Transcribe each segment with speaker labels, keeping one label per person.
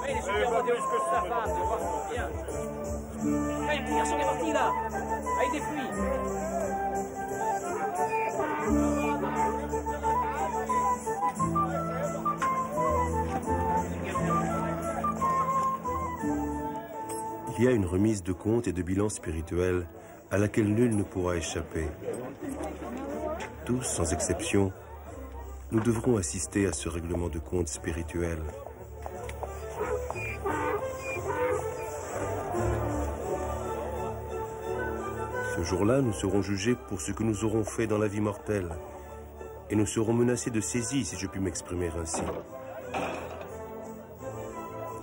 Speaker 1: Mais les super modèles de sa femme, de voir son bien. Ah, il y a un petit garçon qui est parti là, avec des fruits.
Speaker 2: Il y a une remise de comptes et de bilans spirituels à laquelle nul ne pourra échapper. Tous, sans exception, nous devrons assister à ce règlement de comptes spirituel. Ce jour-là, nous serons jugés pour ce que nous aurons fait dans la vie mortelle. Et nous serons menacés de saisie, si je puis m'exprimer ainsi.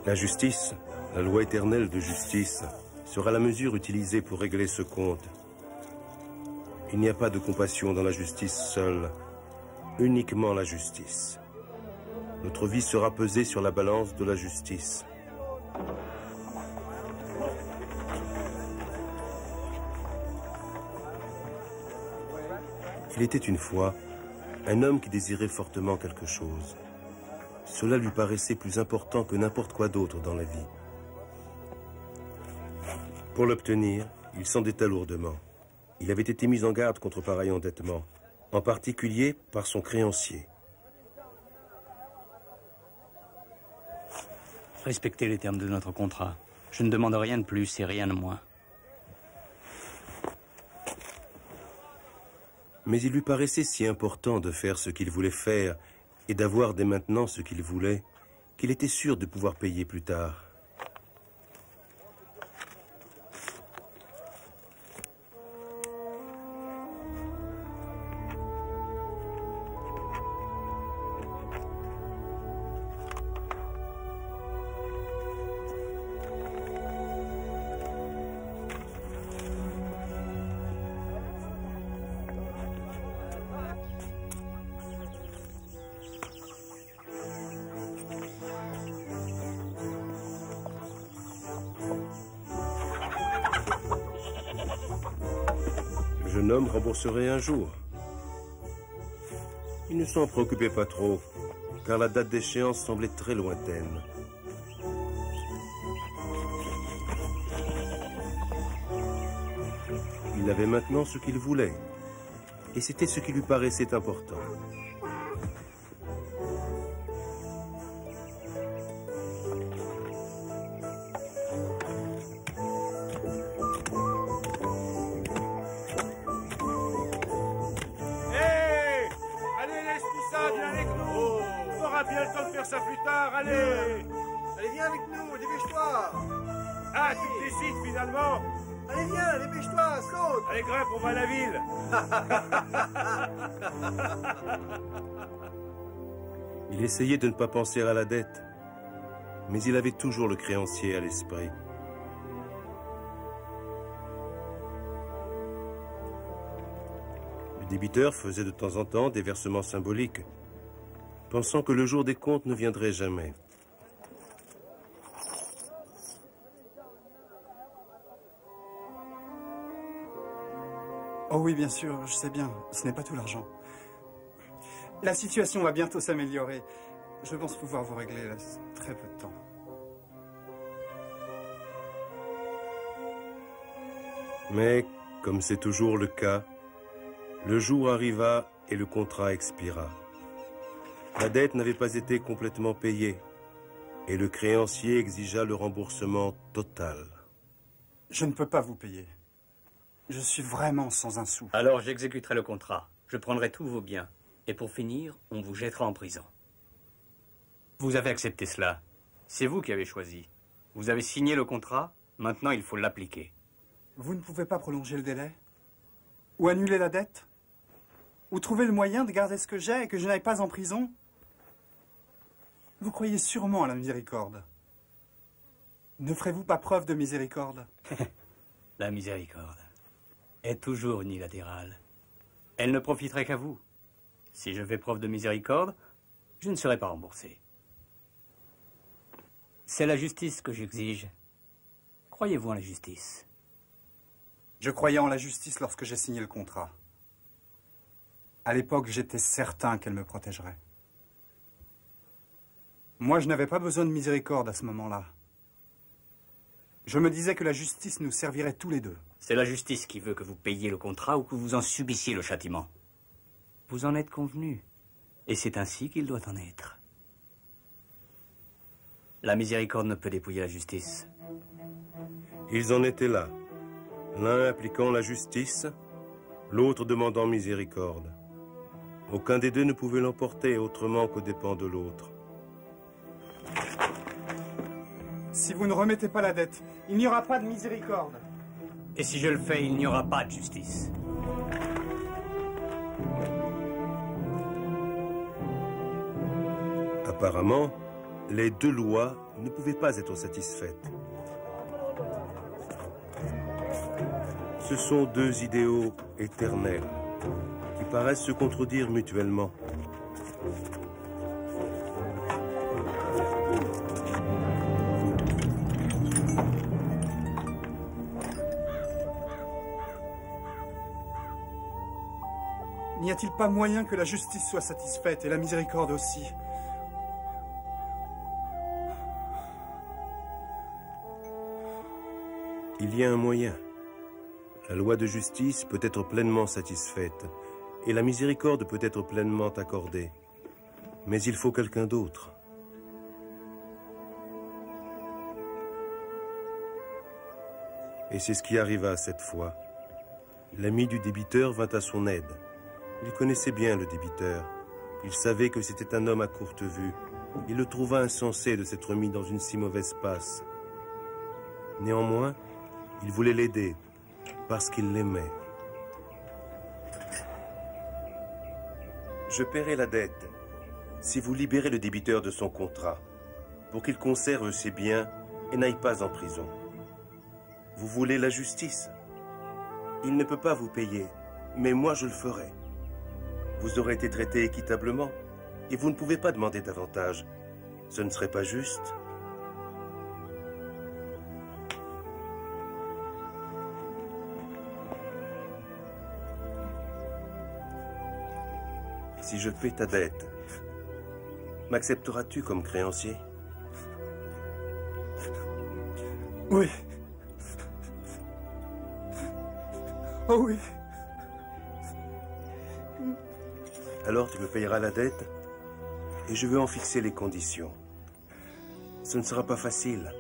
Speaker 2: La justice, la loi éternelle de justice, sera la mesure utilisée pour régler ce compte. Il n'y a pas de compassion dans la justice seule, uniquement la justice. Notre vie sera pesée sur la balance de la justice. Il était une fois un homme qui désirait fortement quelque chose. Cela lui paraissait plus important que n'importe quoi d'autre dans la vie. Pour l'obtenir, il s'endetta lourdement. Il avait été mis en garde contre pareil endettement, en particulier par son créancier.
Speaker 3: Respectez les termes de notre contrat. Je ne demande rien de plus et rien de moins.
Speaker 2: Mais il lui paraissait si important de faire ce qu'il voulait faire et d'avoir dès maintenant ce qu'il voulait, qu'il était sûr de pouvoir payer plus tard. Le jeune homme rembourserait un jour. Il ne s'en préoccupait pas trop, car la date d'échéance semblait très lointaine. Il avait maintenant ce qu'il voulait, et c'était ce qui lui paraissait important.
Speaker 4: Allez, viens avec nous, dépêche-toi.
Speaker 5: Ah, tu te décides finalement.
Speaker 4: Allez, viens, dépêche-toi, saute.
Speaker 5: Allez, grimpe, on va à la ville.
Speaker 2: Il essayait de ne pas penser à la dette, mais il avait toujours le créancier à l'esprit. Le débiteur faisait de temps en temps des versements symboliques, pensant que le jour des comptes ne viendrait jamais.
Speaker 6: Oh oui, bien sûr, je sais bien, ce n'est pas tout l'argent. La situation va bientôt s'améliorer. Je pense pouvoir vous régler là, très peu de temps.
Speaker 2: Mais, comme c'est toujours le cas, le jour arriva et le contrat expira. La dette n'avait pas été complètement payée et le créancier exigea le remboursement total.
Speaker 6: Je ne peux pas vous payer. Je suis vraiment sans un sou.
Speaker 3: Alors j'exécuterai le contrat. Je prendrai tous vos biens. Et pour finir, on vous jettera en prison. Vous avez accepté cela. C'est vous qui avez choisi. Vous avez signé le contrat. Maintenant, il faut l'appliquer.
Speaker 6: Vous ne pouvez pas prolonger le délai? Ou annuler la dette? Ou trouver le moyen de garder ce que j'ai et que je n'aille pas en prison? Vous croyez sûrement à la miséricorde. Ne ferez-vous pas preuve de miséricorde?
Speaker 3: La miséricorde est toujours unilatérale. Elle ne profiterait qu'à vous. Si je fais preuve de miséricorde, je ne serai pas remboursé. C'est la justice que j'exige. Croyez-vous en la justice?
Speaker 6: Je croyais en la justice lorsque j'ai signé le contrat. À l'époque, j'étais certain qu'elle me protégerait. Moi, je n'avais pas besoin de miséricorde à ce moment-là. Je me disais que la justice nous servirait tous les deux.
Speaker 3: C'est la justice qui veut que vous payiez le contrat ou que vous en subissiez le châtiment. Vous en êtes convenu. Et c'est ainsi qu'il doit en être. La miséricorde ne peut dépouiller la justice.
Speaker 2: Ils en étaient là, l'un appliquant la justice, l'autre demandant miséricorde. Aucun des deux ne pouvait l'emporter autrement qu'aux dépens de l'autre.
Speaker 6: Si vous ne remettez pas la dette, il n'y aura pas de miséricorde.
Speaker 3: Et si je le fais, il n'y aura pas de justice.
Speaker 2: Apparemment, les deux lois ne pouvaient pas être satisfaites. Ce sont deux idéaux éternels qui paraissent se contredire mutuellement.
Speaker 6: N'y a-t-il pas moyen que la justice soit satisfaite et la miséricorde aussi?
Speaker 2: Il y a un moyen. La loi de justice peut être pleinement satisfaite et la miséricorde peut être pleinement accordée. Mais il faut quelqu'un d'autre. Et c'est ce qui arriva cette fois. L'ami du débiteur vint à son aide. Il connaissait bien le débiteur. Il savait que c'était un homme à courte vue. Il le trouva insensé de s'être mis dans une si mauvaise passe. Néanmoins, il voulait l'aider, parce qu'il l'aimait. Je paierai la dette, si vous libérez le débiteur de son contrat, pour qu'il conserve ses biens et n'aille pas en prison. Vous voulez la justice? Il ne peut pas vous payer, mais moi je le ferai. Vous aurez été traité équitablement, et vous ne pouvez pas demander davantage. Ce ne serait pas juste. Si je paie ta dette, m'accepteras-tu comme créancier?
Speaker 6: Oui. Oh oui.
Speaker 2: Alors tu me payeras la dette et je veux en fixer les conditions. Ce ne sera pas facile,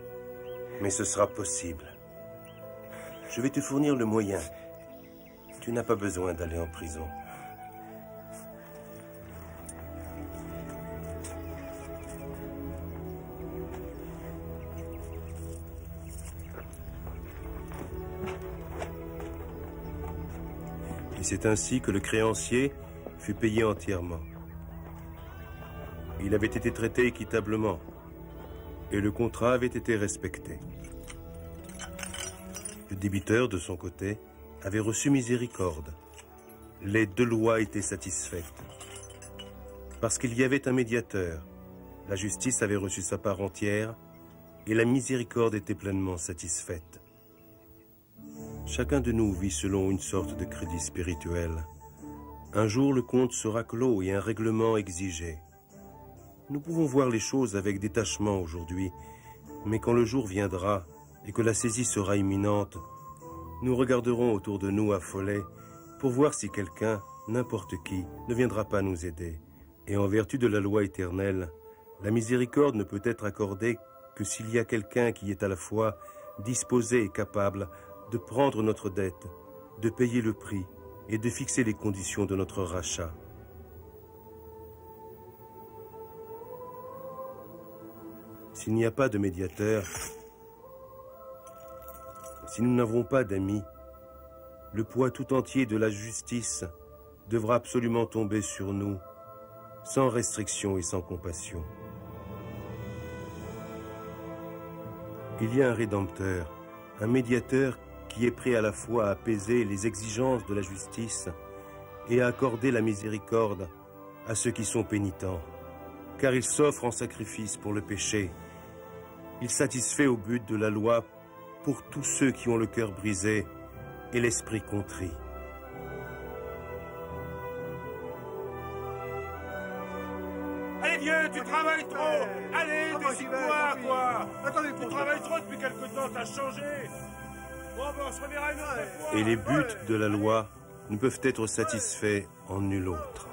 Speaker 2: mais ce sera possible. Je vais te fournir le moyen. Tu n'as pas besoin d'aller en prison. Et c'est ainsi que le créancier fut payé entièrement. Il avait été traité équitablement et le contrat avait été respecté. Le débiteur, de son côté, avait reçu miséricorde. Les deux lois étaient satisfaites. Parce qu'il y avait un médiateur, la justice avait reçu sa part entière et la miséricorde était pleinement satisfaite. Chacun de nous vit selon une sorte de crédit spirituel. Un jour, le compte sera clos et un règlement exigé. Nous pouvons voir les choses avec détachement aujourd'hui, mais quand le jour viendra et que la saisie sera imminente, nous regarderons autour de nous affolés pour voir si quelqu'un, n'importe qui, ne viendra pas nous aider. Et en vertu de la loi éternelle, la miséricorde ne peut être accordée que s'il y a quelqu'un qui est à la fois disposé et capable de prendre notre dette, de payer le prix et de fixer les conditions de notre rachat. S'il n'y a pas de médiateur, si nous n'avons pas d'amis, le poids tout entier de la justice devra absolument tomber sur nous, sans restriction et sans compassion. Il y a un rédempteur, un médiateur qui est prêt à la fois à apaiser les exigences de la justice et à accorder la miséricorde à ceux qui sont pénitents, car il s'offre en sacrifice pour le péché. Il satisfait au but de la loi pour tous ceux qui ont le cœur brisé et l'esprit contrit.
Speaker 5: Allez, Allez, vieux, tu travailles trop. Allez, décide-toi, quoi.
Speaker 4: Attendez,
Speaker 5: Tu travailles trop depuis quelque temps, t'as changé. Bon, ben, on se reverra une autre fois.
Speaker 2: Et les buts de la loi ne peuvent être satisfaits en nul autre.